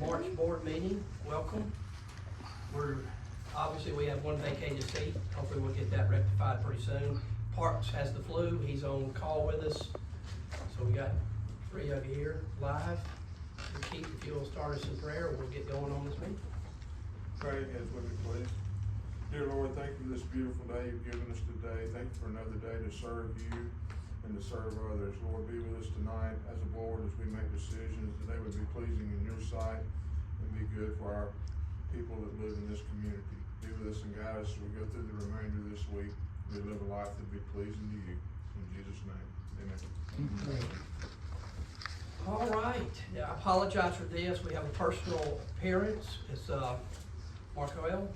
March board meeting. Welcome. Obviously we have one vacated seat. Hopefully we'll get that rectified pretty soon. Parks has the flu. He's on call with us. So we got 3 of you here live. Keith, if you'll start us in prayer, we'll get going on this meeting. Pray as with me, please. Dear Lord, thank you for this beautiful day you've given us today. Thank you for another day to serve you and to serve others. Lord, be with us tonight as a board as we make decisions that they would be pleasing in your sight and be good for our people that live in this community. Be with us and guide us as we go through the remainder of this week. We live a life that be pleasing to you. In Jesus' name, amen. All right. Now, I apologize for this. We have a personal appearance. It's Marco.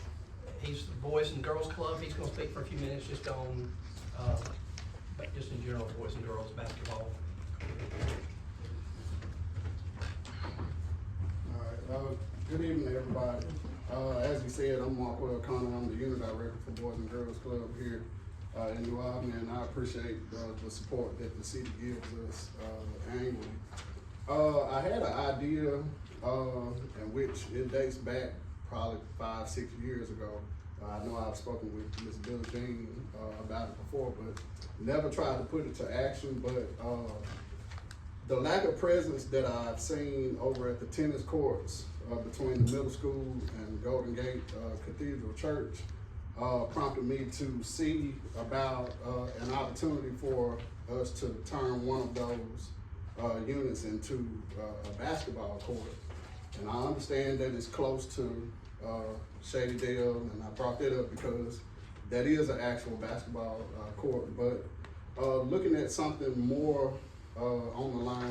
He's the Boys and Girls Club. He's going to speak for a few minutes just on, just in general, boys and girls basketball. All right. Good evening, everybody. As he said, I'm Marco O'Connor. I'm the unit director for Boys and Girls Club here in New Albany, and I appreciate the support that the city gives us annually. I had an idea in which it dates back probably 5-6 years ago. I know I've spoken with Ms. Billie Jean about it before, but never tried to put it to action. But the lack of presence that I've seen over at the tennis courts between the middle school and Golden Gate Cathedral Church prompted me to see about an opportunity for us to turn one of those units into a basketball court. And I understand that it's close to Shady Dale, and I brought that up because that is an actual basketball court. But looking at something more on the line,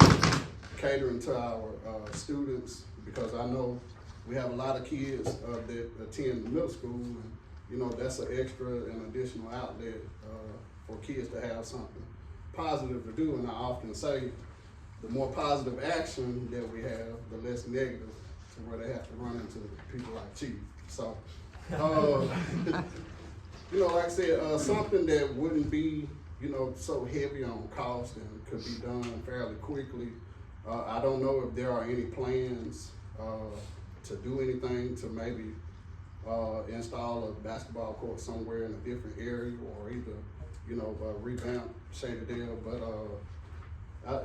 catering to our students, because I know we have a lot of kids that attend the middle school, and you know that's an extra and additional outlet for kids to have something positive to do. And I often say, the more positive action that we have, the less negative to where they have to run into people like Chief. So, you know, like I said, something that wouldn't be, you know, so heavy on cost and could be done fairly quickly. I don't know if there are any plans to do anything to maybe install a basketball court somewhere in a different area, or either, you know, revamp Shady Dale, but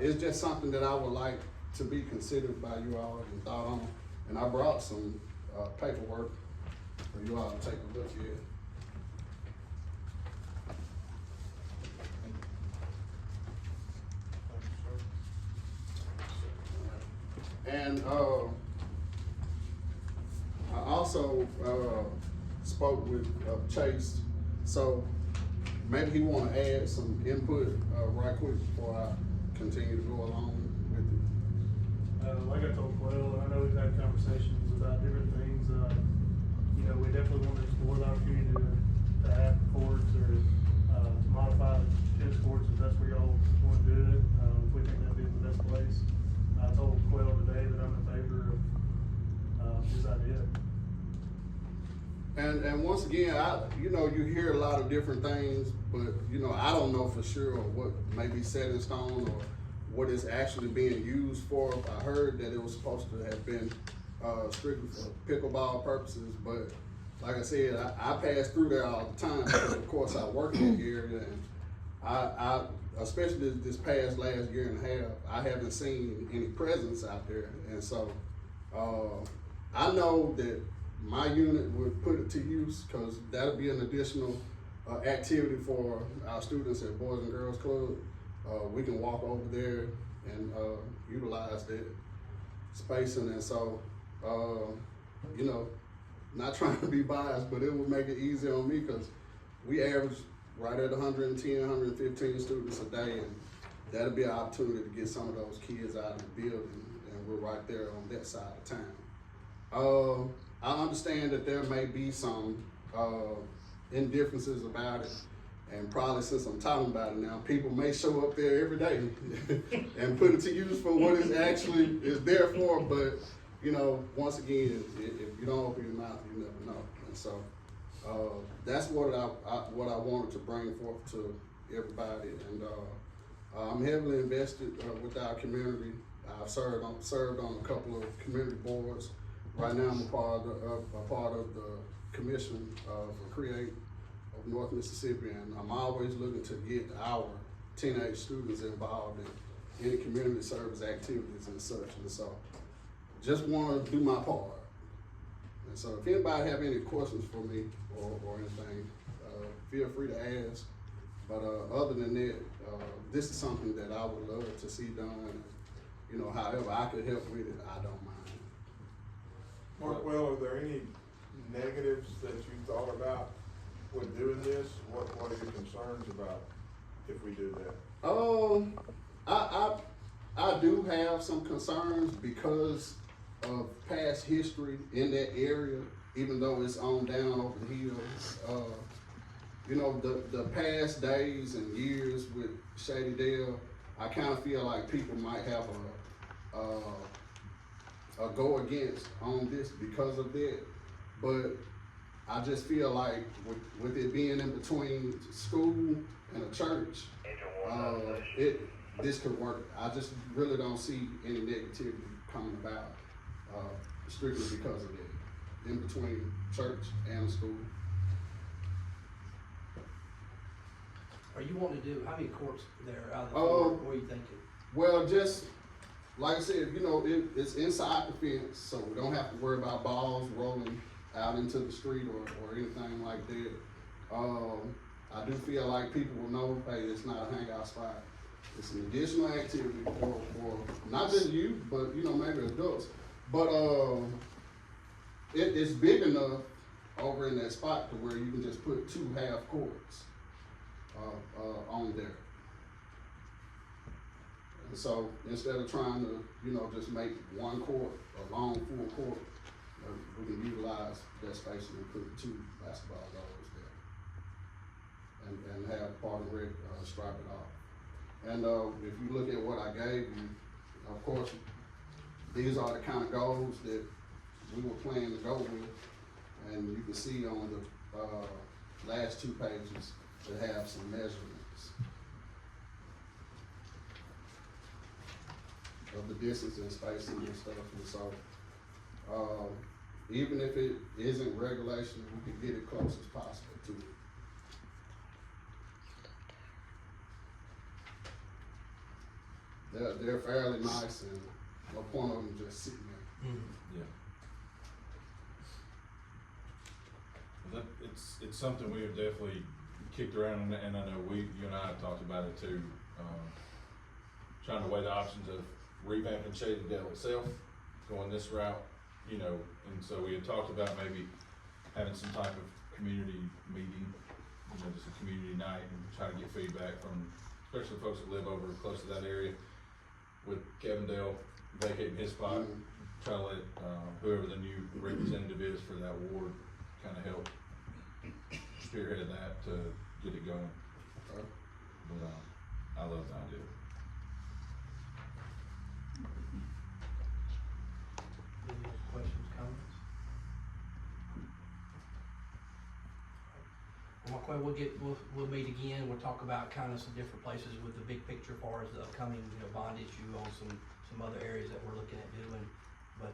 it's just something that I would like to be considered by you all and thought on. And I brought some paperwork for you all to take a look at. And I also spoke with Chase, so maybe he want to add some input right quick before I continue to go along with it. Like I told Quail, I know we've had conversations about different things. You know, we definitely want to explore the opportunity to add courts or to modify the tennis courts if that's where y'all want to do it. If we think that'd be the best place. I told Quail today that I'm in favor of his idea. And once again, you know, you hear a lot of different things, but you know, I don't know for sure what may be set in stone or what it's actually being used for. I heard that it was supposed to have been strictly for pickleball purposes, but like I said, I pass through there all the time because of course I work in the area, and I especially this past last year and a half, I haven't seen any presence out there. And so I know that my unit would put it to use, because that'll be an additional activity for our students at Boys and Girls Club. We can walk over there and utilize that spacing. And so, you know, not trying to be biased, but it would make it easy on me, because we average right at 110, 115 students a day, and that'll be an opportunity to get some of those kids out of the building, and we're right there on that side of town. I understand that there may be some indifferences about it, and probably since I'm talking about it now, people may show up there every day and put it to use for what it actually is there for. But you know, once again, if you don't open your mouth, you never know. And so that's what I wanted to bring forth to everybody. And I'm heavily invested with our community. I've served on a couple of community boards Right now, I'm a part of the commission for Create of North Mississippi, and I'm always looking to get our teenage students involved in any community service activities and such, and so just wanna do my part. And so if anybody have any questions for me or anything, feel free to ask. But other than that, this is something that I would love to see done. You know, however I could help with it, I don't mind. Markwell, are there any negatives that you thought about with doing this? What are your concerns about if we do that? I do have some concerns because of past history in that area, even though it's on down over the hill. You know, the past days and years with Shady Dale, I kind of feel like people might have a go against on this because of that. But I just feel like with it being in between school and a church, this could work. I just really don't see any negativity coming about strictly because of that, in between church and school. Are you wanting to do, how many courts there out of the four? What are you thinking? Well, just like I said, you know, it's inside the fence, so we don't have to worry about balls rolling out into the street or anything like that. I do feel like people will know, hey, it's not a hangout spot. It's an additional activity for not just youth, but you know, maybe adults. But it's big enough over in that spot to where you can just put 2 half courts on there. And so instead of trying to, you know, just make one court a long full court, we can utilize that space and put 2 basketball goals there, and have Park and Rec stripe it off. And if you look at what I gave you, of course, these are the kind of goals that we were planning to go with, and you can see on the last 2 pages that have some measurements of the distance and spacing and stuff. And so even if it isn't regulation, we can get it close as possible to it. They're fairly nice, and no point of them just sitting there. Yeah. Well, it's something we have definitely kicked around, and I know you and I have talked about it too. Trying to weigh the options of revamping Shady Dale itself, going this route, you know, and so we had talked about maybe having some type of community meeting, you know, just a community night, and try to get feedback from, especially folks that live over close to that area. With Kevin Dale vacating his spot, try to let whoever the new representative is for that ward kind of help spearhead that to get it going. But I love the idea. Any questions, comments? Well, Marquel, we'll meet again. We'll talk about kind of some different places with the big picture as far as the upcoming, you know, bond issue on some other areas that we're looking at doing. But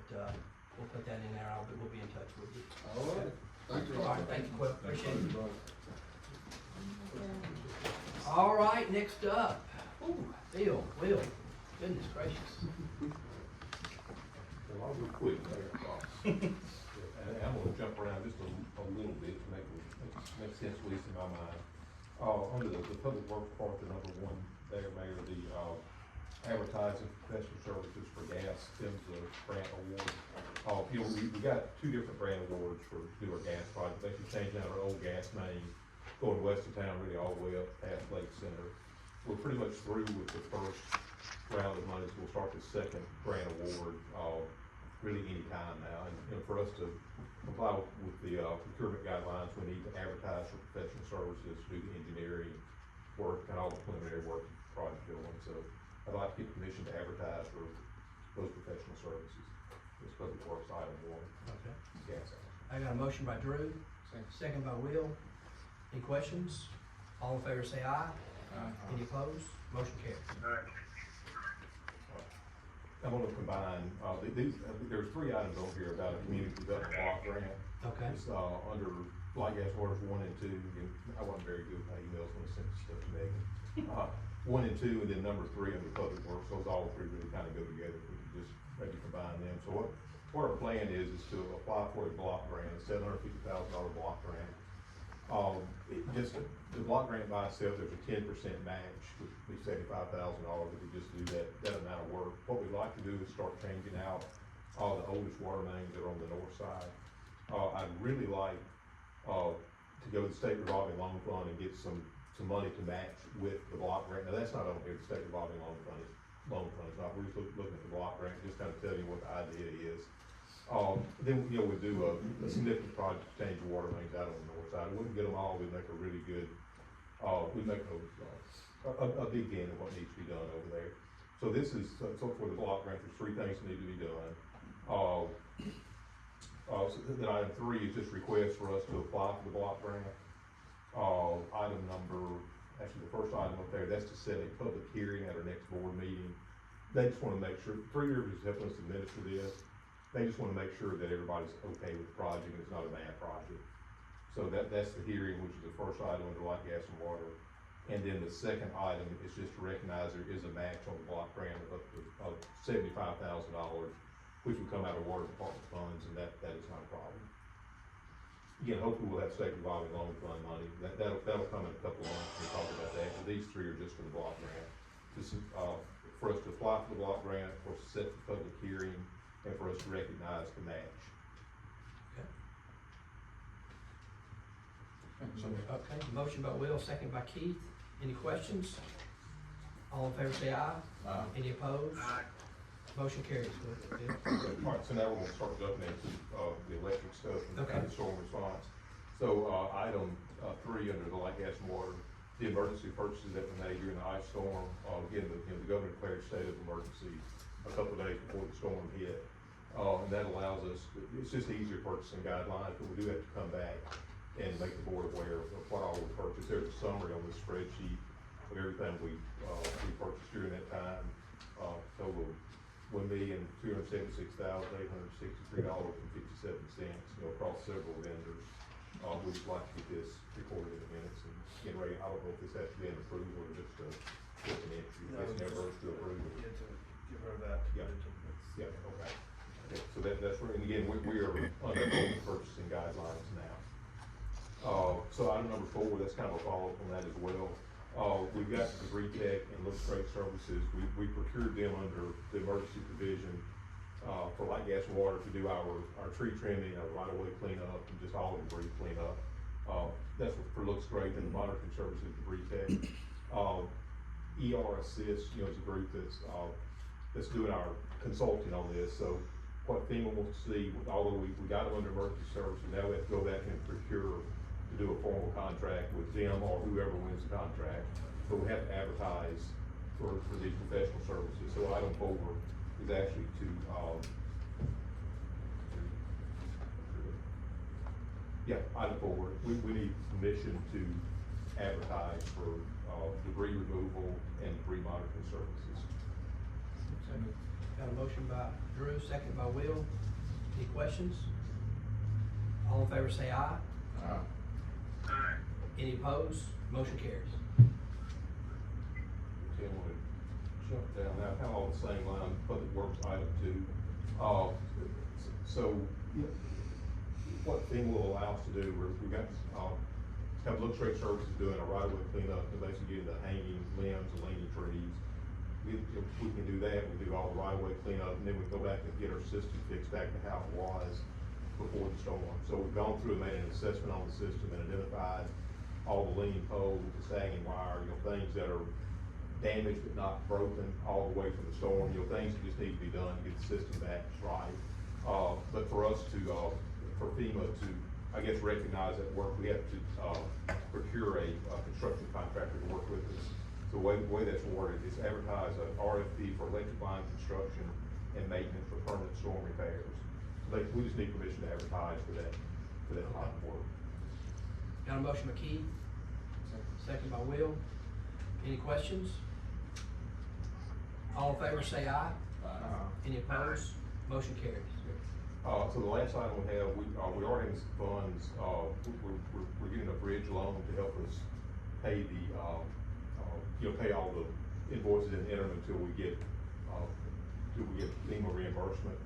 we'll put that in there. We'll be in touch with you. All right. Thank you. All right, thank you, Quil. Appreciate it. All right, next up. Ooh, Will, goodness gracious. Well, I'll be quick there, and I'm gonna jump around just a little bit to make sense at least in my mind. Under the public works part, the number 1 there, Mayor, the advertising professional services for gas, PHMSA grant award. You know, we got 2 different grant awards for do our gas project. Basically changing out our old gas main, going west of town, really all the way up past Lake Center. We're pretty much through with the first round of monies. We'll start the second grant award really any time now. And you know, for us to comply with the procurement guidelines, we need to advertise for professional services, do the engineering work and all the preliminary work project going. So I'd like to get permission to advertise for those professional services. This public works item 1. Okay. Gas. I got a motion by Drew, second by Will. Any questions? All in favor say aye. Any opposed? Motion carries. I'm gonna combine, there's three items on here about a community development block grant. Okay. It's, under light gas orders 1 and 2, and I wasn't very good with my emails when I sent this stuff to Megan. 1 and 2, and then number 3 under public works, those all three really kind of go together, we can just maybe combine them. So what our plan is to apply for a block grant, $750,000 block grant. The block grant by itself, there's a 10% match, which would be $75,000 if we just do that amount of work. What we'd like to do is start changing out all the oldest water mains that are on the north side. I'd really like, to go to the state revolving loan fund and get some money to match with the block grant. Now, that's not on here, the state revolving loan fund is not, we're just looking at the block grant, just kind of tell you what the idea is. Then, we do a significant project to change the water mains out on the north side. We wouldn't get them all, we'd make a really good, we'd make a big dent in what needs to be done over there. So this is, so for the block grant, there's 3 things that need to be done. So then item 3 is just request for us to apply for the block grant. Item number, actually the first item up there, that's to set a public hearing at our next board meeting. They just wanna make sure, 3 Rivers is helping us administer this. They just wanna make sure that everybody's okay with the project and it's not a bad project. So that's the hearing, which is the first item under light, gas, and water. And then the second item is just to recognize there is a match on the block grant of $75,000, which will come out of water department funds, and that is not a problem. Again, hopefully we'll have state revolving loan fund money. That'll come in a couple of months, we'll talk about that, but these 3 are just for the block grant. This is, for us to apply for the block grant, for us to set the public hearing, and for us to recognize the match. Okay, motion by Will, second by Keith. Any questions? All in favor say aye. Aye. Any opposed? Motion carries. Will. All right, so now we're gonna start jumping into, the electric stuff Okay. and the storm response. So, item 3 under the light, gas, and water, the emergency purchases that were made during the ice storm. Again, the governor declared state of emergency a couple of days before the storm hit. And that allows us, it's just easier purchasing guidelines, but we do have to come back and make the board aware of what all we purchased. There's a summary on the spreadsheet of everything we purchased during that time. Total $1,276,863.57, across several vendors. We'd just like to get this recorded in the minutes and get ready. I don't know if this has to be an approval or just an entry. It's never to approve it. Give her that. Yeah. Yeah, okay. Okay, so that's where, and again, we are under open purchasing guidelines now. So item number 4, that's kind of a follow-up on that as well. We've got Degree Tech and Look Straight Services. We procured them under the emergency provision, for light, gas, and water to do our tree trimming, our right-of-way cleanup, and just all the debris cleanup. That's for Looks Great, and the monitoring services, Degree Tech. ER Assist, is a group that's doing our consulting on this. So what FEMA wants to see, although we got them under emergency services, now we have to go back and procure to do a formal contract with them or whoever wins the contract. But we have to advertise for these professional services. So item 4 is actually to, item 4, we need permission to advertise for, debris removal and debris monitoring services. Got a motion by Drew, second by Will. Any questions? All in favor say aye. Aye. Any opposed? Motion carries. Okay, I'm gonna jump down now, kind of on the same line, public works item 2. So, what FEMA will allow us to do, we've got, have Look Straight Services doing a right-of-way cleanup and basically getting the hanging limbs and leaning trees. We can do that, we do all the right-of-way cleanup, and then we go back and get our system fixed back to how it was before the storm. So we've gone through and made an assessment on the system and identified all the leaning poles, the sagging wire, things that are damaged but not broken all the way from the storm, things that just need to be done to get the system back right. But for us to, for FEMA to, I guess, recognize that work, we have to procure a construction contractor to work with us. So the way that's worded is advertise an RFP for electric line construction and maintenance for permanent storm repairs. So we just need permission to advertise for that type of work. Got a motion by Keith, second by Will. Any questions? All in favor say aye. Any opposed? Motion carries. So the last item we have, we are in funds, we're getting a bridge loan to help us pay pay all the invoices in the interim until we get FEMA reimbursement.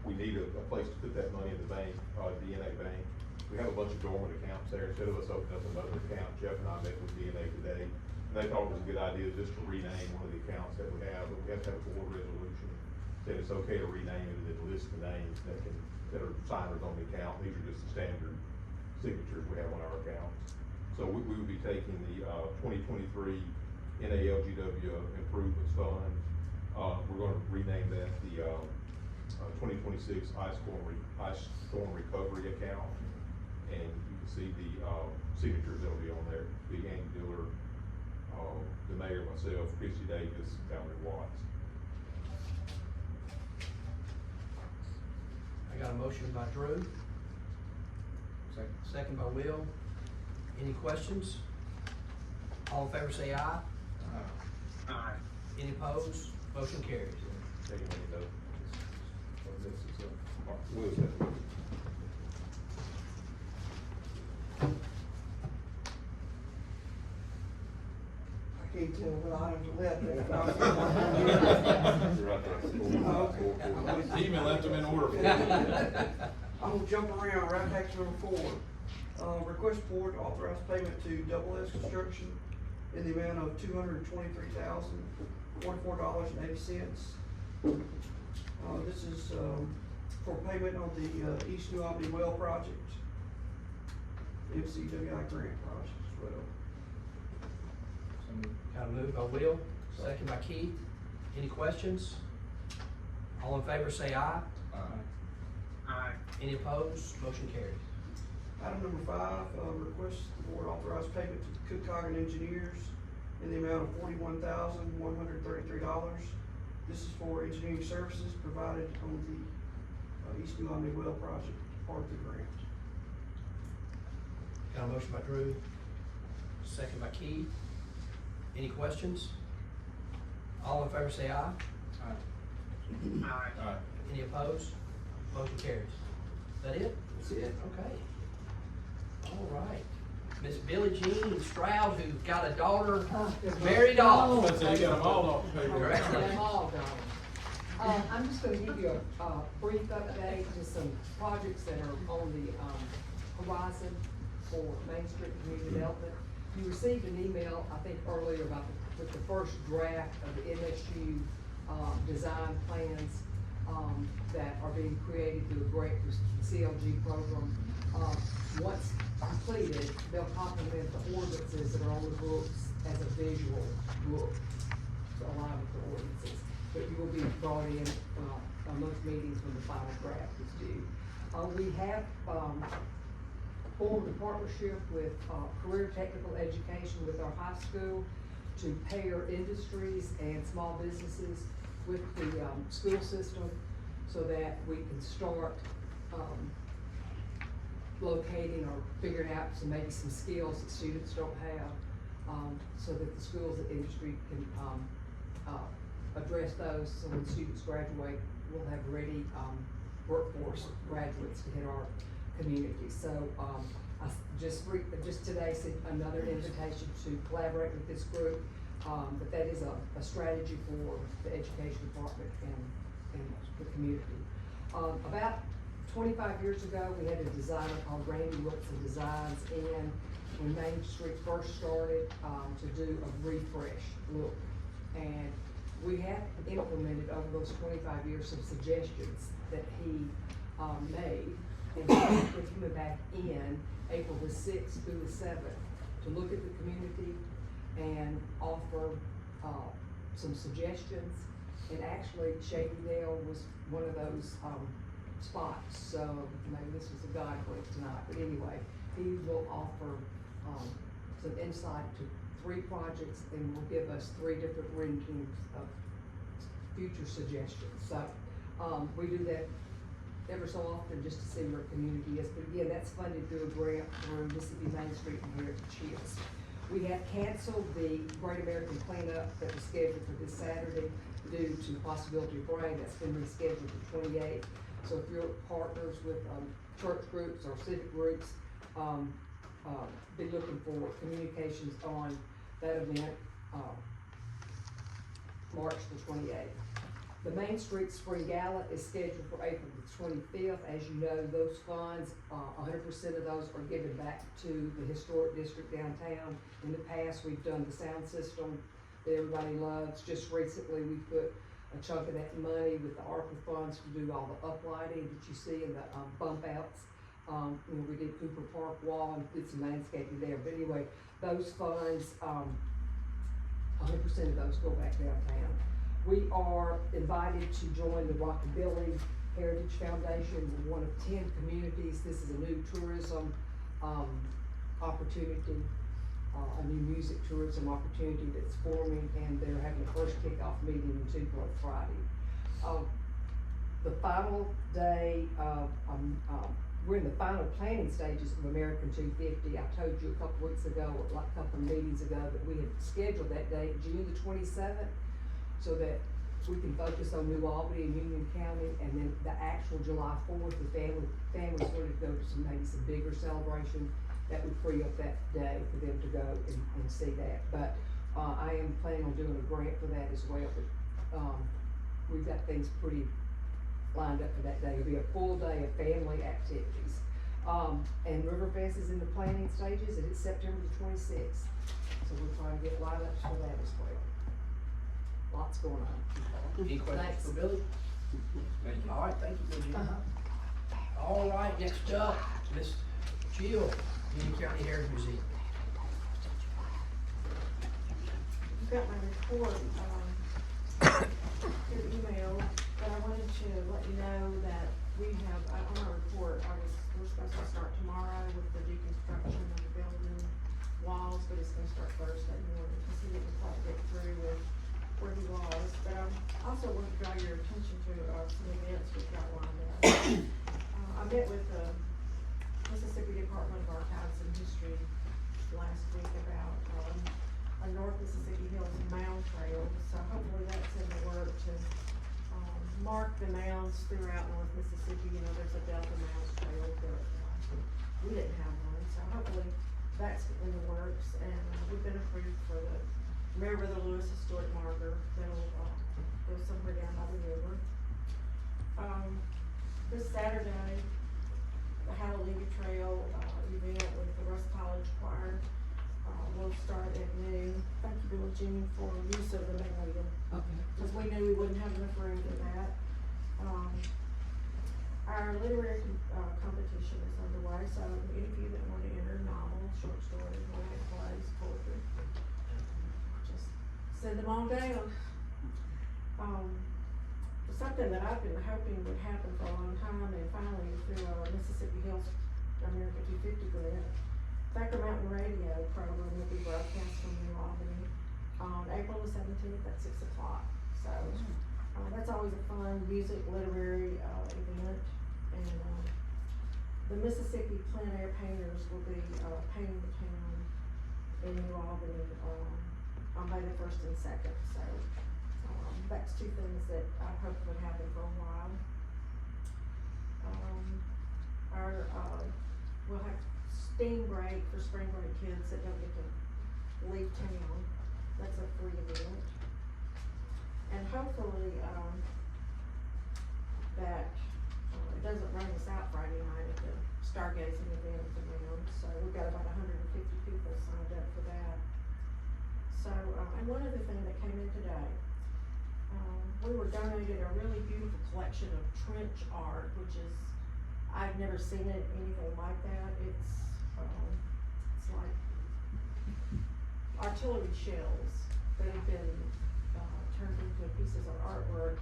We need a place to put that money in the bank, DNA Bank. We have a bunch of dormant accounts there. Instead of us opening up another account, Jeff and I met with DNA today, and they thought it was a good idea just to rename one of the accounts that we have, but we have to have a board resolution that it's okay to rename it, and it lists the names that are signers on the account. These are just the standard signatures we have on our accounts. So we will be taking the 2023 NALGW Improvements Fund. We're gonna rename that the 2026 Ice Storm Recovery Account. And you can see the signatures that'll be on there. Be Andy Diller, the mayor, myself, Christy Davis, Valerie Watts. I got a motion by Drew. Second by Will. Any questions? All in favor say aye. Aye. Any opposed? Motion carries. Taking any notes. This is Will's got it. I can't tell what items are left. You're right there. He even left them in order for you. I'm gonna jump around, right back to number 4. Request board to authorize payment to Double S Construction in the amount of $223,044.80. This is, for payment on the East New Albany Well project, MCWI grant project as well. Got a move by Will, second by Keith. Any questions? All in favor say aye. Aye. Any opposed? Motion carries. Item number 5, request the board authorize payment to Cook Coggan Engineers in the amount of $41,133. This is for engineering services provided on the East New Albany Well project, part of the grant. Got a motion by Drew, second by Keith. Any questions? All in favor say aye. Aye. Any opposed? Motion carries. Is that it? That's it. Okay. All right. Miss Billie Jean Stroud, who got a daughter married off. Let's say you got them all off the paper. Congratulations. Them all gone. I'm just gonna give you a brief update, just some projects that are on the horizon for Main Street Community Development. You received an email, I think earlier, about with the first draft of the MSU design plans that are being created through a grant through the CLG program. Once completed, they'll complement the ordinances that are on the books as a visual book to align with the ordinances. But you will be brought in on those meetings when the final draft is due. We have formed a partnership with Career Technical Education with our high school to pair industries and small businesses with the school system so that we can start locating or figuring out maybe some skills that students don't have, so that the schools and industry can address those, so when students graduate, we'll have ready workforce graduates to hit our community. So I just today sent another invitation to collaborate with this group, but that is a strategy for the education department and the community. About 25 years ago, we had a designer called Randy Wilson Designs in when Main Street first started to do a refresh look. And we have implemented over those 25 years some suggestions that he made. And we're coming back in April the 6th through the 7th to look at the community and offer some suggestions. And actually, Shadydale was one of those spots, so maybe this was a guide link tonight, but anyway, he will offer some insight to 3 projects and will give us 3 different rankings of future suggestions. So we do that ever so often just to see where community is, but again, that's funded through a grant through Mississippi Main Street and Heritage Hills. We have canceled the Great American Cleanup that was scheduled for this Saturday due to possibility of rain. That's been rescheduled to 28th. So if you're partners with, church groups or civic groups, be looking for communications on that event, March the 28th. The Main Street Spring Gala is scheduled for April the 25th. As you know, those funds, 100% of those are given back to the historic district downtown. In the past, we've done the sound system that everybody loves. Just recently, we put a chunk of that money with the ARPA funds to do all the uplighting that you see in the bump outs. You know, we did Cooper Park Wall and did some landscaping there. But anyway, those funds, 100% of those go back downtown. We are invited to join the Rockabilly Heritage Foundation. We're one of 10 communities. This is a new tourism opportunity, a new music tourism opportunity that's forming, and they're having the first kickoff meeting in Tupelo Friday. The final day of, we're in the final planning stages of American 250. I told you a couple weeks ago, or like a couple of meetings ago, that we had scheduled that date, June the 27th, so that we can focus on New Albany and Union County, and then the actual July 4th, the families wanted to go to maybe some bigger celebration, that would free up that day for them to go and see that. But I am planning on doing a grant for that as well, but we've got things pretty lined up for that day. It'll be a full day of family activities. And Riverfest is in the planning stages, and it's September the 26th. So we're trying to get lineups for that as well. Lots going on. Any questions Thanks. for Billy? All right, thank you, Virginia. All right, next up, Miss Jill, Union County Heritage Museum. You've got my report, through email, but I wanted to let you know that we have, on our report, we're supposed to start tomorrow with the deconstruction of the building walls, but it's gonna start Thursday morning, because he didn't quite get through with where he was. But I also want to draw your attention to, some events we've got lined up. I met with the Mississippi Department of Archives and History last week about, a North Mississippi Hills Mound Trail, so hopefully that's in the work to, mark the mounds throughout North Mississippi. You know, there's a Delta Mounds Trail, but, we didn't have one, so hopefully that's in the works, and, we've been approved for the Mary Brother Lewis Historic Marker that'll, go somewhere down by the river. This Saturday, the Hallelujah Trail, event with the Russ College Choir, will start at noon. Thank you, Billie Jean, for use of the Magnolia, Okay. because we knew we wouldn't have enough room for that. Our literary, competition is underway, so any of you that wanna enter novels, short stories, romantic plays, poetry, just send them on down. Something that I've been hoping would happen for a long time, and finally through our Mississippi Hills America 250 grant, Thacker Mountain Radio program will be broadcast from New Albany on April the 17th at 6 o'clock. So, that's always a fun music, literary, event. And, the Mississippi Plein Air Painters will be, painting the town in New Albany, on May the 1st and 2nd. So, that's two things that I hope would happen for a while. We'll have STEAM break for spring break kids that don't get to leave town. That's a free event. And hopefully, that, it doesn't rain us out Friday night at the stargazing event at the Mound. So we've got about 150 people signed up for that. So, and one other thing that came in today, we were donated a really beautiful collection of trench art, which is, I've never seen anything like that. It's like artillery shells that have been, turned into pieces of artwork.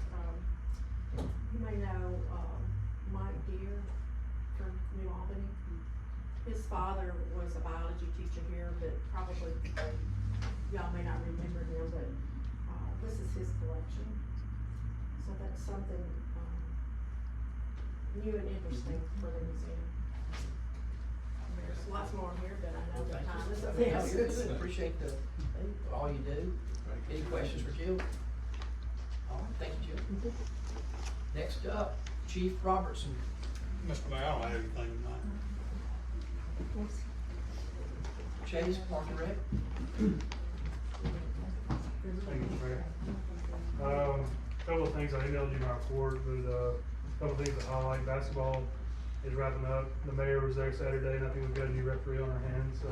You may know, Mike Deere from New Albany. His father was a biology teacher here, but probably, y'all may not remember him, but, this is his collection. So that's something, new and interesting for the museum. And There's lots more here, but I know Well, the thank time you. is up. Yeah, you're good. Appreciate all you do. Any questions for Jill? All right, thank you, Jill. Next up, Chief Robertson. Mr. Mayor, I don't have anything tonight. Chase, Park and Rec. Thank you, Mr. Mayor. Couple of things I emailed you in my report, but, couple of things to highlight. Basketball is wrapping up. The mayor was there Saturday, and I think we've got a new referee on our hands, so.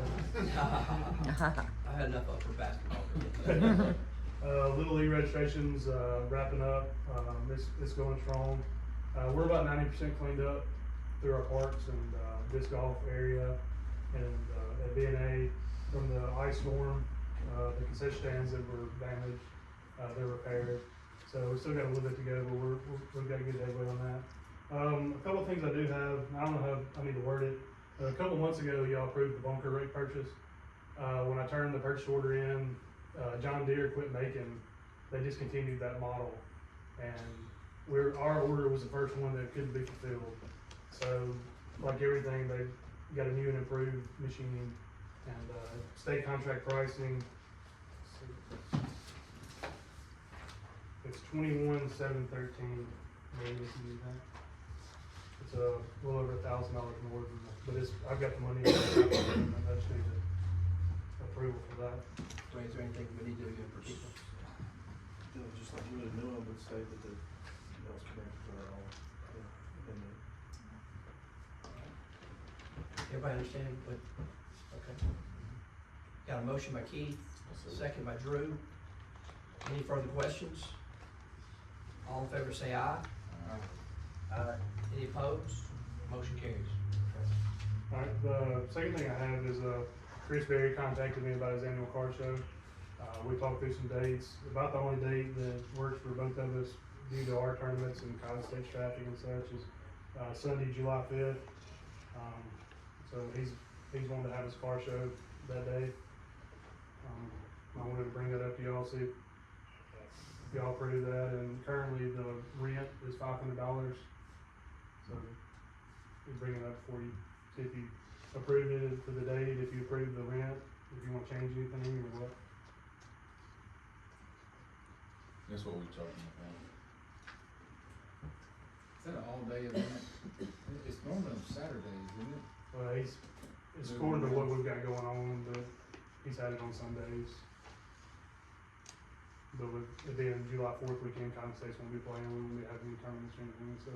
I had enough up for basketball. Little League registration's, wrapping up, it's going strong. We're about 90% cleaned up through our parks and, disc golf area. And, at B&A, from the ice storm, the concession stands that were damaged, they're repaired. So we still got a little bit to go, but we've got good headway on that. A couple of things I do have, I don't know how I need to word it. A couple of months ago, y'all approved the bunker rate purchase. When I turned the purchase order in, John Deere quit making, they discontinued that model. And our order was the first one that couldn't be fulfilled. So, like everything, they got a new and improved machine and, state contract pricing. It's 21,713, maybe if you do that. It's a little over $1,000 more than that, but I've got the money. I just need the approval for that. Ray, is there anything we need to do in particular? Just like really new one would state that those connected are all, Everybody understand what, okay. Got a motion by Keith, second by Drew. Any further questions? All in favor say aye. Aye. Any opposed? Motion carries. Alright, the second thing I have is, Chris Berry contacted me about his annual car show. We talked through some dates. About the only date that works for both of us due to our tournaments and college state traffic and such is, Sunday, July 5th. So he's wanting to have his car show that day. I wanted to bring that up to y'all, see if y'all approve that, and currently the rent is $500. So we bring it up for you, see if you approve it for the date, if you approve the rent, if you want to change anything or what. That's what we're talking about. Is that an all-day event? It's normally on Saturdays, isn't it? It's according to what we've got going on, but he's had it on Sundays. But with it being July 4th weekend, College State's won't be playing, we won't be having any tournaments or anything, so.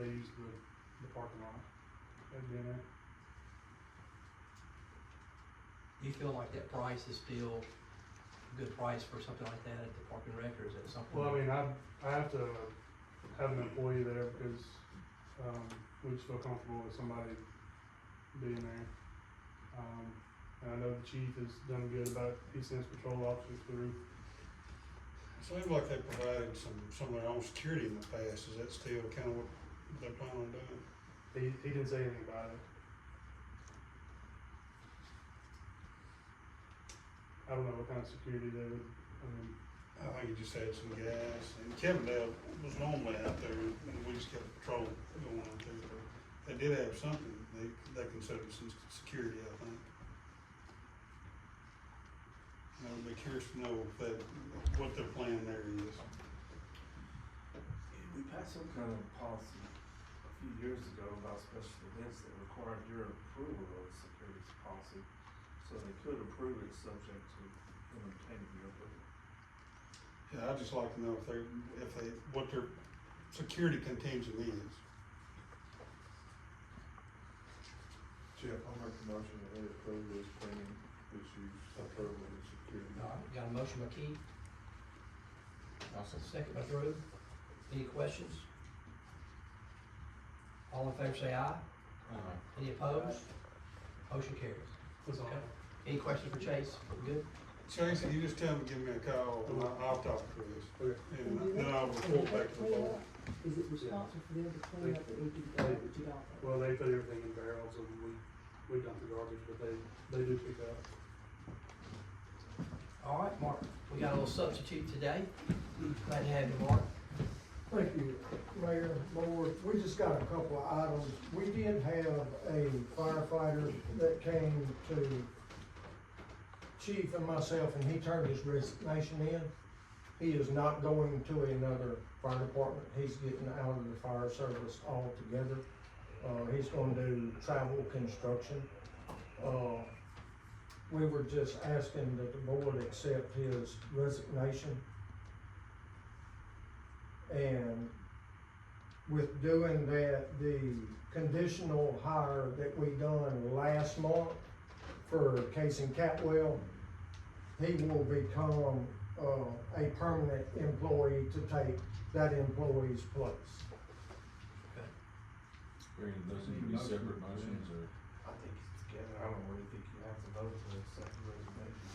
They use the parking lot at dinner. Do you feel like that price is still a good price for something like that at the Park and Rec, or is it something? Well, I mean, I have to have an employee there because, we just feel comfortable with somebody being there. And I know the chief has done good about, he sends patrol officers through. Seems like they provided some of their own security in the past. Is that still kind of what they plan on doing? He didn't say anything about it. I don't know what kind of security they would, I think he just had some gas. And Kevin Dale was normally out there, and we just kept a patrol going out there. But they did have something they considered some security, I think. I would be curious to know what their plan there is. We passed some kind of policy a few years ago about special events that required your approval of the security policy. So they could approve it subject to them obtaining your approval. Yeah, I'd just like to know what their security contingent is. Jeff, I'll make the motion that we approve this cleaning issues, approval of security. All right, got a motion by Keith. Second by Drew. Any questions? All in favor say aye. Any opposed? Motion carries. that's all. Okay. Any questions for Chase? Good? Chase, you just tell him to give me a call, and I'll talk to Chris. Okay. And then I'll report back to the board. Is it responsible for them to clean up the empty garbage at all? Well, they put everything in barrels and we dump the garbage, but they do pick up. All right, Mark, we got a little substitute today. Glad to have you, Mark. Thank you, Mayor, Lord. We just got a couple of items. We did have a firefighter that came to Chief and myself, and he turned his resignation in. He is not going to another fire department. He's getting out of the fire service altogether. He's gonna do travel construction. We were just asking that the board accept his resignation. And with doing that, the conditional hire that we done last month for Casey Catwell, he will become, a permanent employee to take that employee's place. Brandon, those need to be separate motions, or? I think it's together, I don't really think you have to vote for a second resignation.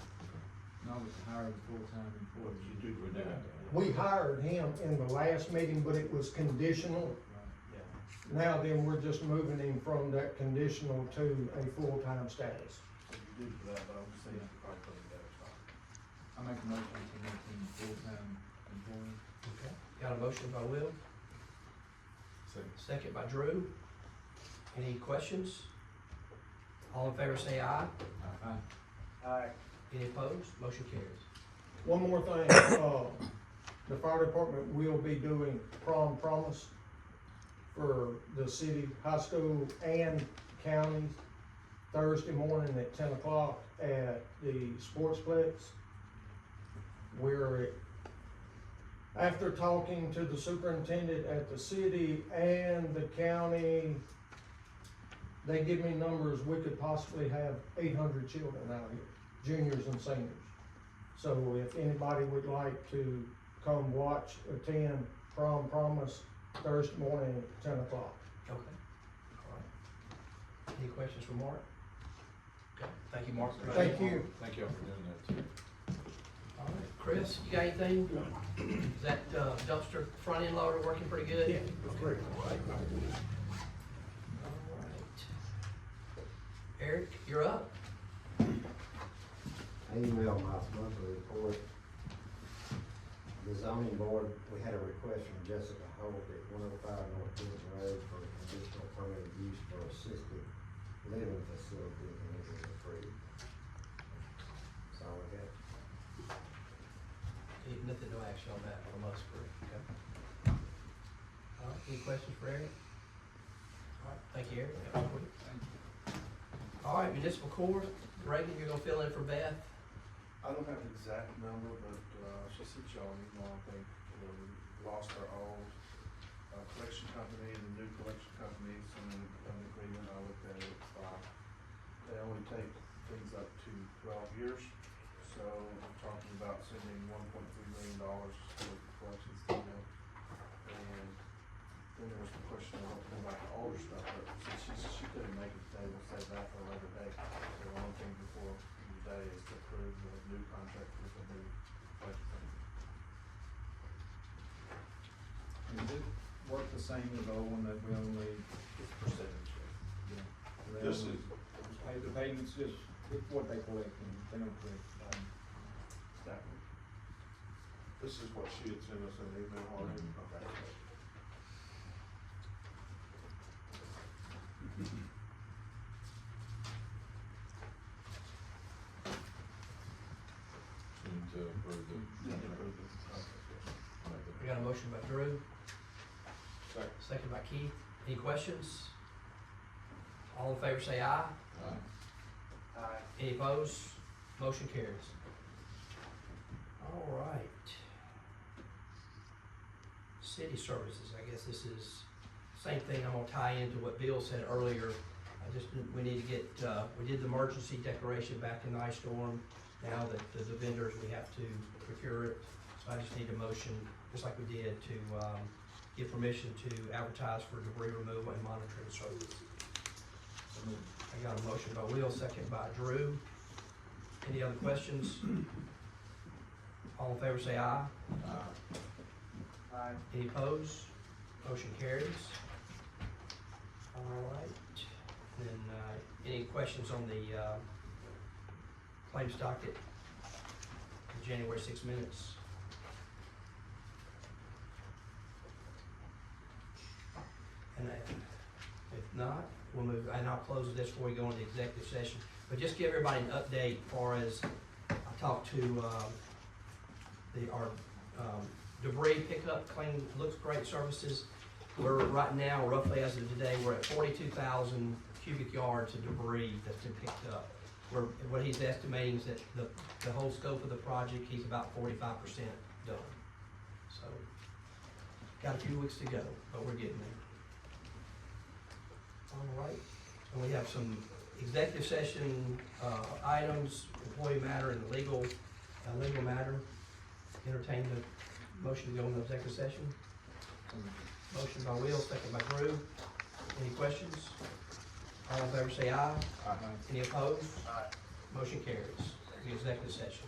No, it's to hire a full-time employee. You do We're doing that. We hired him in the last meeting, but it was conditional. Yeah. Now then, we're just moving him from that conditional to a full-time status. So you do for that, but I'm just saying, you probably put it better spot. I make a motion to make him a full-time employee. Okay. Got a motion by Will, Second. second by Drew. Any questions? All in favor say aye. Aye. Any opposed? Motion carries. One more thing, the fire department will be doing prom promise for the city, high school, and counties Thursday morning at 10 o'clock at the Sportsplex. After talking to the superintendent at the city and the county, they give me numbers, we could possibly have 800 children out here, juniors and seniors. So if anybody would like to come watch, attend prom promise Thursday morning at 10 o'clock. Okay. All right. Any questions for Mark? Okay. Thank you, Mark. Thank you. Thank y'all for doing that too. All right. Chris, you got anything? Is that dumpster front end loader working pretty good? Yeah, great. All right. Eric, you're up. I emailed my monthly report. The zoning board, we had a request from Jessica Holt at 105 North Clinton Road for conditional permitted use for assisted living facility, and it was approved. That's all I got. Nothing, no action on that from us, correct? Okay. All right, any questions for Eric? All right, thank you, Eric. All right, municipal court, Reagan, you're gonna fill in for Beth. I don't have an exact number, but, she said y'all need more, I think, we lost our old, collection company and the new collection company, some an agreement, I looked at it, they only take things up to 12 years. So I'm talking about sending $1.3 million for collections to them. And then there was the question of what to do about the older stuff, but since she couldn't make it today, we'll save that for a later date. So the only thing before today is to approve the new contract with the new collection company. Does it work the same as the old one that we only? It's percentage. Yeah. This is- The payments just, it's what they collect and they don't collect. Exactly. This is what she had sent us an email already. Okay. Need to approve the. We got a motion by Drew, Second. second by Keith. Any questions? All in favor say aye. Aye. Aye. Any opposed? Motion carries. All right. City services, I guess this is same thing. I'm gonna tie into what Bill said earlier. We need to get, we did the emergency declaration back in the ice storm. Now that the vendors, we have to procure it. So I just need a motion, just like we did, to, give permission to advertise for debris removal and monitoring service. I got a motion by Will, second by Drew. Any other questions? All in favor say aye. Aye. Any opposed? Motion carries. All right. Then, any questions on the, claims docket? The January 6 minutes? And if not, we'll move, and I'll close this before we go into executive session. But just give everybody an update as far as, I talked to, our debris pickup, clean, looks great services. We're right now, roughly as of today, we're at 42,000 cubic yards of debris that's been picked up. What he's estimating is that the whole scope of the project, he's about 45% done. So, got a few weeks to go, but we're getting there. All right, and we have some executive session, items, employee matter and legal matter. Entertain the motion to go into executive session. Motion by Will, second by Drew. Any questions? All in favor say aye. Aye. Any opposed? Aye. Motion carries. The executive session.